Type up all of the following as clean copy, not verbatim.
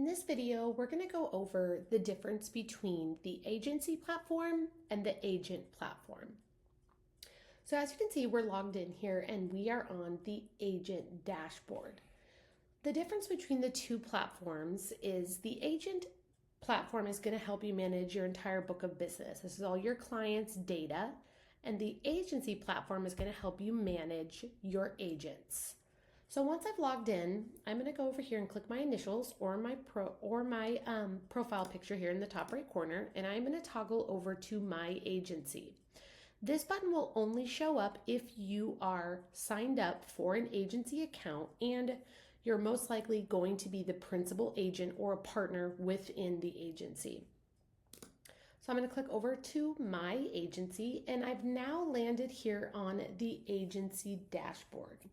In this video, we're going to go over the difference between the agency platform and the agent platform. So as you can see, we're logged in here and we are on the agent dashboard. The difference between the two platforms is the agent platform is going to help you manage your entire book of business. This is all your clients' data, and the agency platform is going to help you manage your agents. So once I've logged in, I'm going to go over here and click my initials or my profile picture here in the top right corner, and I'm going to toggle over to my agency. This button will only show up if you are signed up for an agency account and you're most likely going to be the principal agent or a partner within the agency. So I'm going to click over to my agency, and I've now landed here on the agency dashboard.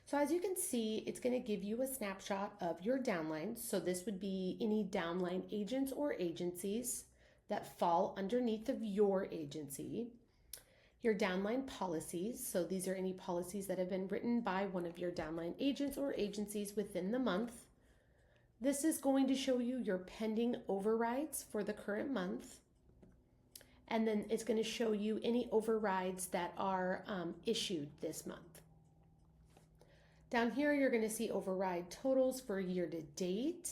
So as you can see, it's going to give you a snapshot of your downlines. So this would be any downline agents or agencies that fall underneath of your agency. Your downline policies. So these are any policies that have been written by one of your downline agents or agencies within the month. This is going to show you your pending overrides for the current month. And then it's going to show you any overrides that are issued this month. Down here, you're going to see override totals for year to date,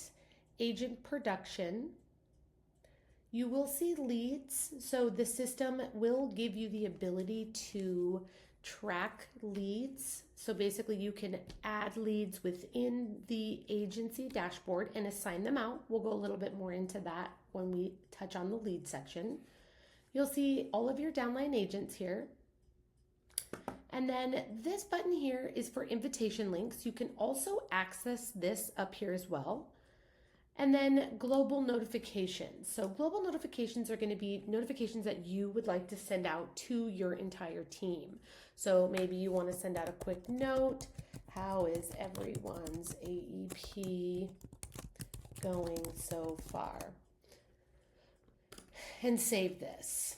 agent production. You will see leads. So the system will give you the ability to track leads. So basically you can add leads within the agency dashboard and assign them out. We'll go a little bit more into that when we touch on the lead section. You'll see all of your downline agents here. And then this button here is for invitation links. You can also access this up here as well. And then global notifications. So global notifications are going to be notifications that you would like to send out to your entire team. So maybe you want to send out a quick note. How is everyone's AEP going so far? And save this.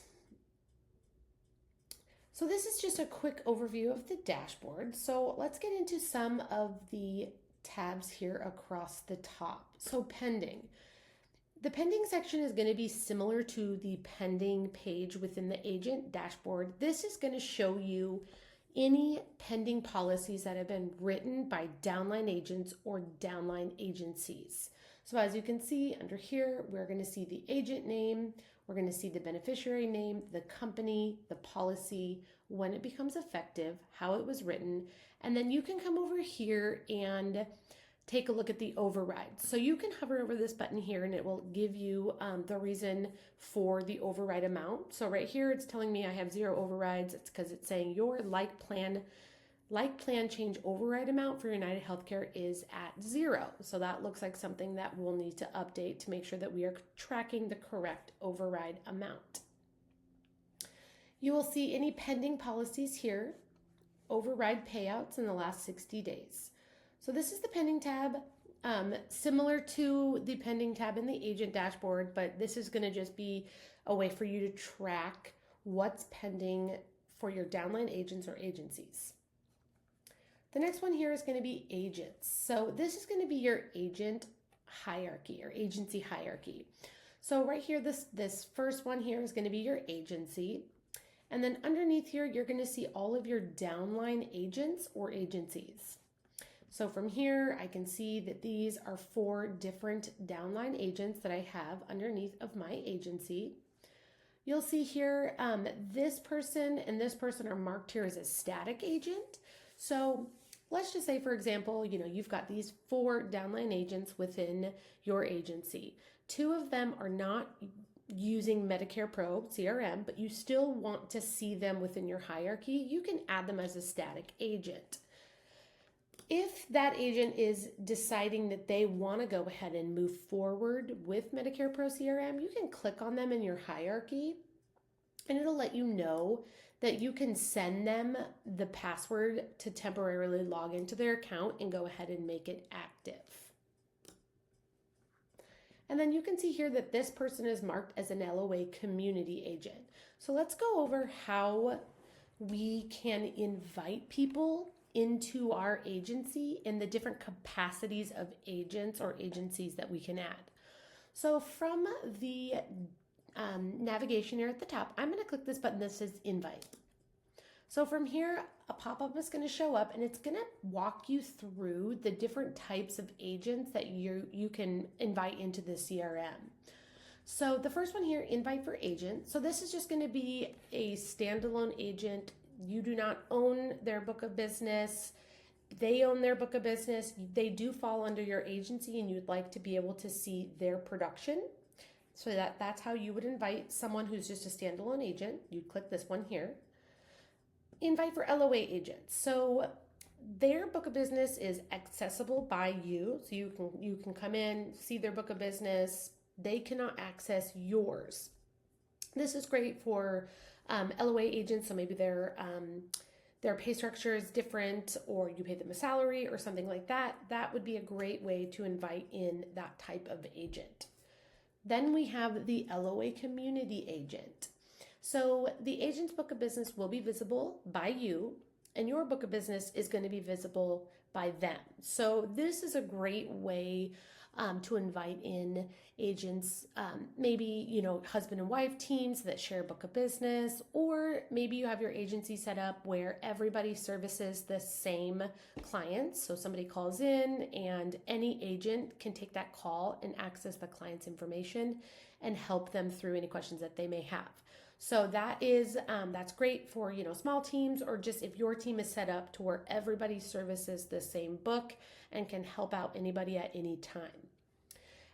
So this is just a quick overview of the dashboard. So let's get into some of the tabs here across the top. So pending. The pending section is going to be similar to the pending page within the agent dashboard. This is going to show you any pending policies that have been written by downline agents or downline agencies. So as you can see under here, we're going to see the agent name, we're going to see the beneficiary name, the company, the policy, when it becomes effective, how it was written, and then you can come over here and take a look at the overrides. So you can hover over this button here and it will give you the reason for the override amount. So right here it's telling me I have 0 overrides. It's because it's saying your like plan change override amount for United Healthcare is at 0. So that looks like something that we'll need to update to make sure that we are tracking the correct override amount. You will see any pending policies here, override payouts in the last 60 days. So this is the pending tab, similar to the pending tab in the agent dashboard, but this is going to just be a way for you to track what's pending for your downline agents or agencies. The next one here is going to be agents. So this is going to be your agent hierarchy or agency hierarchy. So right here, this first one here is going to be your agency. And then underneath here, you're going to see all of your downline agents or agencies. So from here, I can see that these are 4 different downline agents that I have underneath of my agency. You'll see here, this person and this person are marked here as a static agent. So let's just say, for example, you've got these 4 downline agents within your agency. 2 of them are not using Medicare Pro CRM, but you still want to see them within your hierarchy. You can add them as a static agent. If that agent is deciding that they want to go ahead and move forward with Medicare Pro CRM, you can click on them in your hierarchy and it'll let you know that you can send them the password to temporarily log into their account and go ahead and make it active. And then you can see here that this person is marked as an LOA community agent. So let's go over how we can invite people into our agency and the different capacities of agents or agencies that we can add. So from the navigation here at the top, I'm going to click this button that says invite. So from here, a pop-up is going to show up and it's going to walk you through the different types of agents that you can invite into the CRM. So the first one here, invite for agent. So this is just going to be a standalone agent. You do not own their book of business. They own their book of business. They do fall under your agency and you'd like to be able to see their production. So that's how you would invite someone who's just a standalone agent. You'd click this one here. Invite for LOA agents. So their book of business is accessible by you. So you can come in, see their book of business. They cannot access yours. This is great for LOA agents. So maybe their pay structure is different, or you pay them a salary or something like that. That would be a great way to invite in that type of agent. Then we have the LOA community agent. So the agent's book of business will be visible by you, and your book of business is going to be visible by them. So this is a great way to invite in agents, maybe, husband and wife teams that share a book of business, or maybe you have your agency set up where everybody services the same clients. So somebody calls in and any agent can take that call and access the client's information and help them through any questions that they may have. So that's great for, small teams, or just if your team is set up to where everybody services the same book and can help out anybody at any time.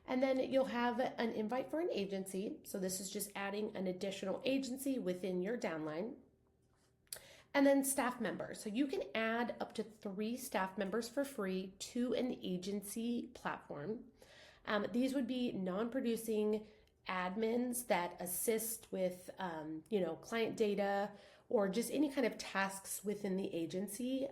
And then you'll have an invite for an agency. So this is just adding an additional agency within your downline. And then staff members. So you can add up to 3 staff members for free to an agency platform. These would be non-producing admins that assist with, client data or just any kind of tasks within the agency.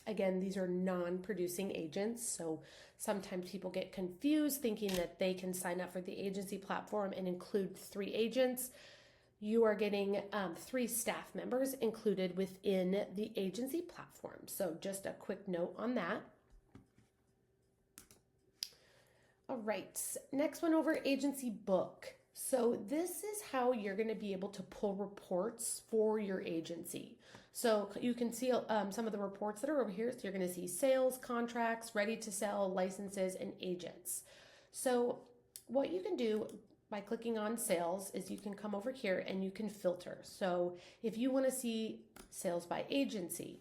Again, these are non-producing agents. So sometimes people get confused thinking that they can sign up for the agency platform and include 3 agents. You are getting 3 staff members included within the agency platform. So just a quick note on that. All right, next one over, agency book. So this is how you're going to be able to pull reports for your agency. So you can see some of the reports that are over here. So you're going to see sales, contracts, ready to sell, licenses, and agents. So what you can do by clicking on sales is you can come over here and you can filter. So if you want to see sales by agency,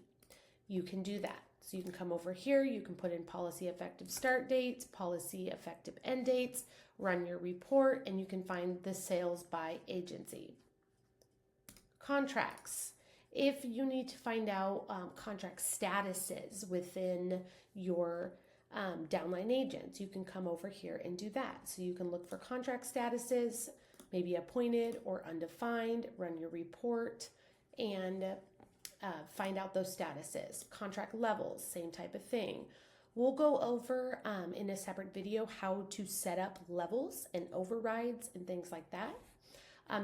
you can do that. So you can come over here, you can put in policy effective start dates, policy effective end dates, run your report, and you can find the sales by agency. Contracts. If you need to find out contract statuses within your downline agents, you can come over here and do that. So you can look for contract statuses, maybe appointed or undefined, run your report, and find out those statuses. Contract levels, same type of thing. We'll go over in a separate video how to set up levels and overrides and things like that.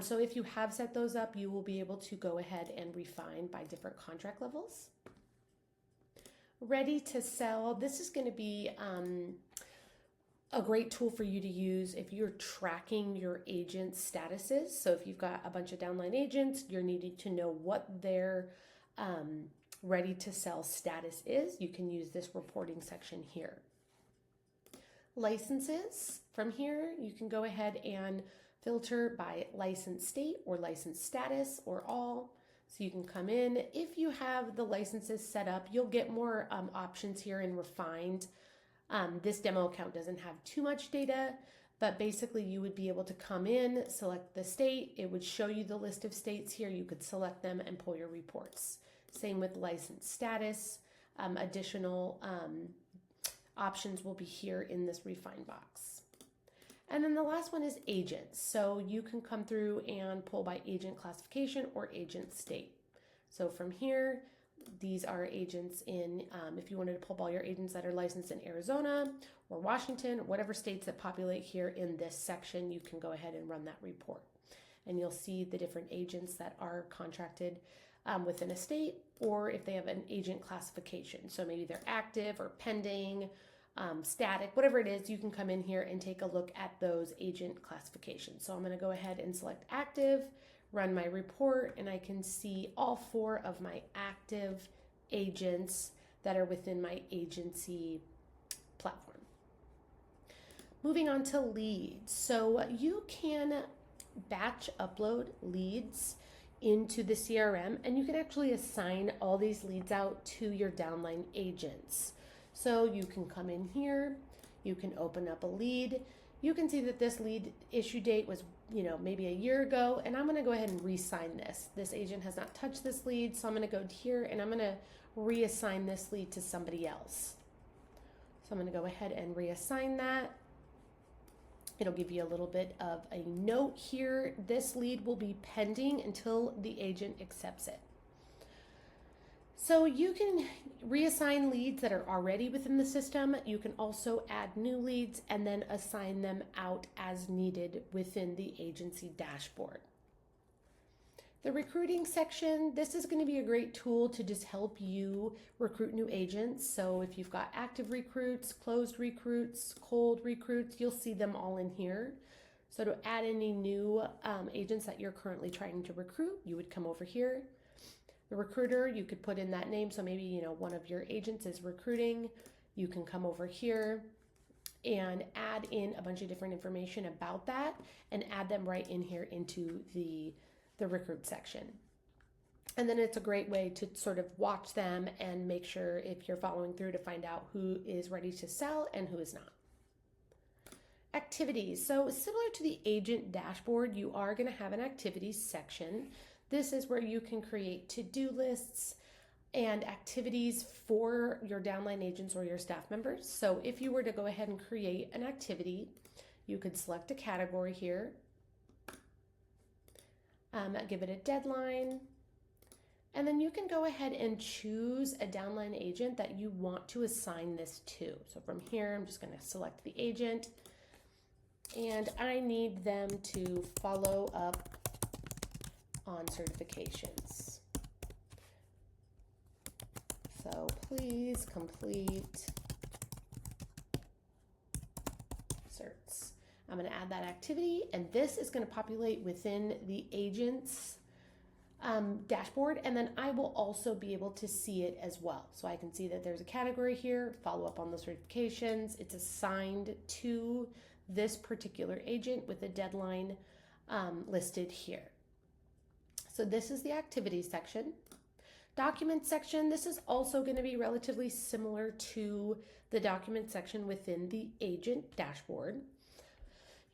So if you have set those up, you will be able to go ahead and refine by different contract levels. Ready to sell. This is going to be a great tool for you to use if you're tracking your agent statuses. So if you've got a bunch of downline agents, you're needing to know what their ready to sell status is. You can use this reporting section here. Licenses. From here, you can go ahead and filter by license state or license status or all. So you can come in. If you have the licenses set up, you'll get more options here in refined. This demo account doesn't have too much data, but basically you would be able to come in, select the state. It would show you the list of states here. You could select them and pull your reports. Same with license status. Additional options will be here in this refine box. And then the last one is agents. So you can come through and pull by agent classification or agent state. So from here, these are agents in, if you wanted to pull all your agents that are licensed in Arizona or Washington, whatever states that populate here in this section, you can go ahead and run that report. And you'll see the different agents that are contracted within a state, or if they have an agent classification. So maybe they're active or pending, static, whatever it is, you can come in here and take a look at those agent classifications. So I'm going to go ahead and select active, run my report, and I can see all 4 of my active agents that are within my agency platform. Moving on to leads. So you can batch upload leads into the CRM, and you can actually assign all these leads out to your downline agents. So you can come in here, you can open up a lead. You can see that this lead issue date was, maybe a year ago, and I'm going to go ahead and reassign this. This agent has not touched this lead, so I'm going to go here and I'm going to reassign this lead to somebody else. So I'm going to go ahead and reassign that. It'll give you a little bit of a note here. This lead will be pending until the agent accepts it. So you can reassign leads that are already within the system. You can also add new leads and then assign them out as needed within the agency dashboard. The recruiting section, this is going to be a great tool to just help you recruit new agents. So if you've got active recruits, closed recruits, cold recruits, you'll see them all in here. So to add any new agents that you're currently trying to recruit, you would come over here. The recruiter, you could put in that name. So maybe, one of your agents is recruiting. You can come over here and add in a bunch of different information about that and add them right in here into the recruit section. And then it's a great way to sort of watch them and make sure if you're following through to find out who is ready to sell and who is not. Activities. So similar to the agent dashboard, you are going to have an activities section. This is where you can create to-do lists and activities for your downline agents or your staff members. So if you were to go ahead and create an activity, you could select a category here, give it a deadline, and then you can go ahead and choose a downline agent that you want to assign this to. So from here, I'm just going to select the agent, and I need them to follow up on certifications. So please complete certs. I'm going to add that activity, and this is going to populate within the agent's dashboard, and then I will also be able to see it as well. So I can see that there's a category here, follow up on the certifications. It's assigned to this particular agent with a deadline listed here. So this is the activities section. Document section, this is also going to be relatively similar to the document section within the agent dashboard.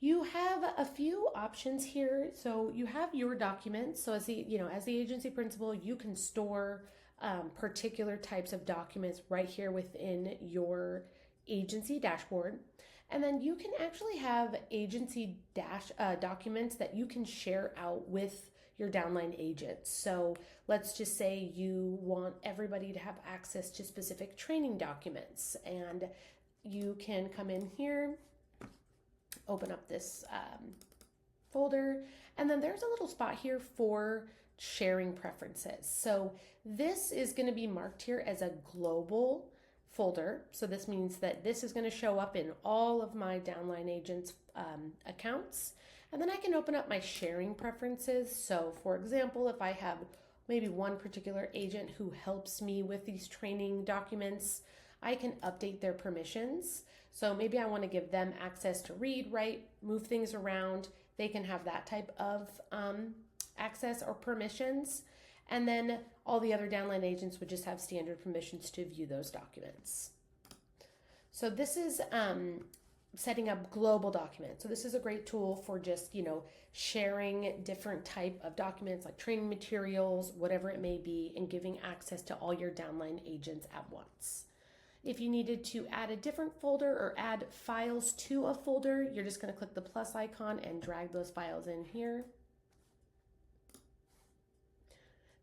You have a few options here. So you have your documents. So as the agency principal, you can store particular types of documents right here within your agency dashboard. And then you can actually have agency documents that you can share out with your downline agents. So let's just say you want everybody to have access to specific training documents, and you can come in here, open up this folder, and then there's a little spot here for sharing preferences. So this is going to be marked here as a global folder. So this means that this is going to show up in all of my downline agents accounts. And then I can open up my sharing preferences. So for example, if I have maybe one particular agent who helps me with these training documents, I can update their permissions. So maybe I want to give them access to read, write, move things around. They can have that type of access or permissions. And then all the other downline agents would just have standard permissions to view those documents. So this is setting up global documents. So this is a great tool for just, sharing different type of documents like training materials, whatever it may be, and giving access to all your downline agents at once. If you needed to add a different folder or add files to a folder, you're just going to click the plus icon and drag those files in here.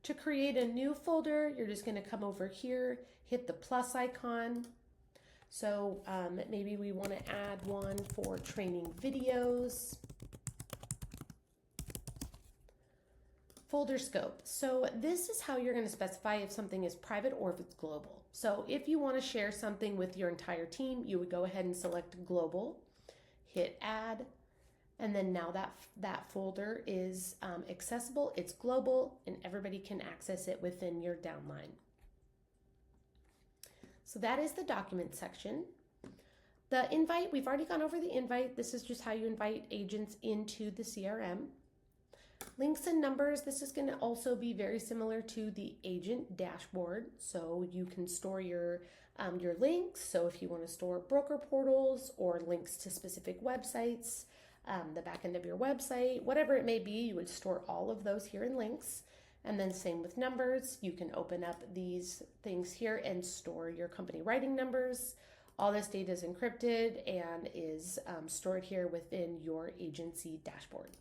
To create a new folder, you're just going to come over here, hit the plus icon. So maybe we want to add one for training videos, Folder scope. So this is how you're going to specify if something is private or if it's global. So if you want to share something with your entire team, you would go ahead and select global, hit add, and then now that folder is accessible, it's global, and everybody can access it within your downline. So that is the document section. The invite, we've already gone over the invite. This is just how you invite agents into the CRM. Links and numbers, this is going to also be very similar to the agent dashboard. So you can store your links. So if you want to store broker portals or links to specific websites, the back end of your website, whatever it may be, you would store all of those here in links. And then same with numbers. You can open up these things here and store your company writing numbers. All this data is encrypted and is stored here within your agency dashboard.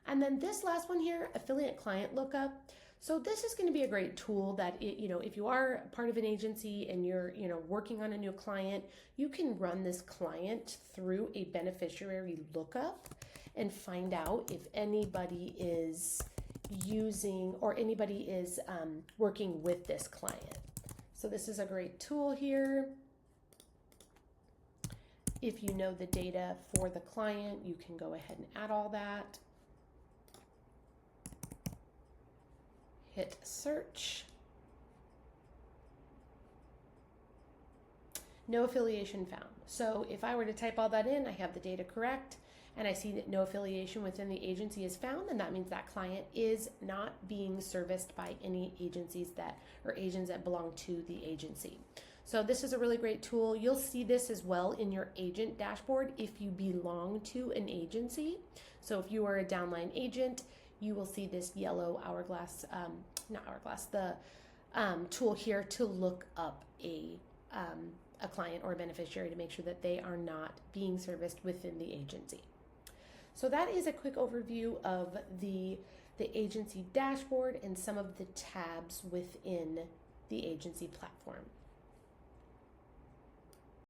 And then this last one here, affiliate client lookup. So this is going to be a great tool that, if you are part of an agency and you're, working on a new client, you can run this client through a beneficiary lookup and find out if anybody is using or anybody is working with this client. So this is a great tool here. If you know the data for the client, you can go ahead and add all that. Hit search. No affiliation found. So if I were to type all that in, I have the data correct, and I see that no affiliation within the agency is found, and that means that client is not being serviced by any agencies or agents that belong to the agency. So this is a really great tool. You'll see this as well in your agent dashboard if you belong to an agency. So if you are a downline agent, you will see this yellow hourglass, the tool here to look up a client or a beneficiary to make sure that they are not being serviced within the agency. So that is a quick overview of the agency dashboard and some of the tabs within the agency platform.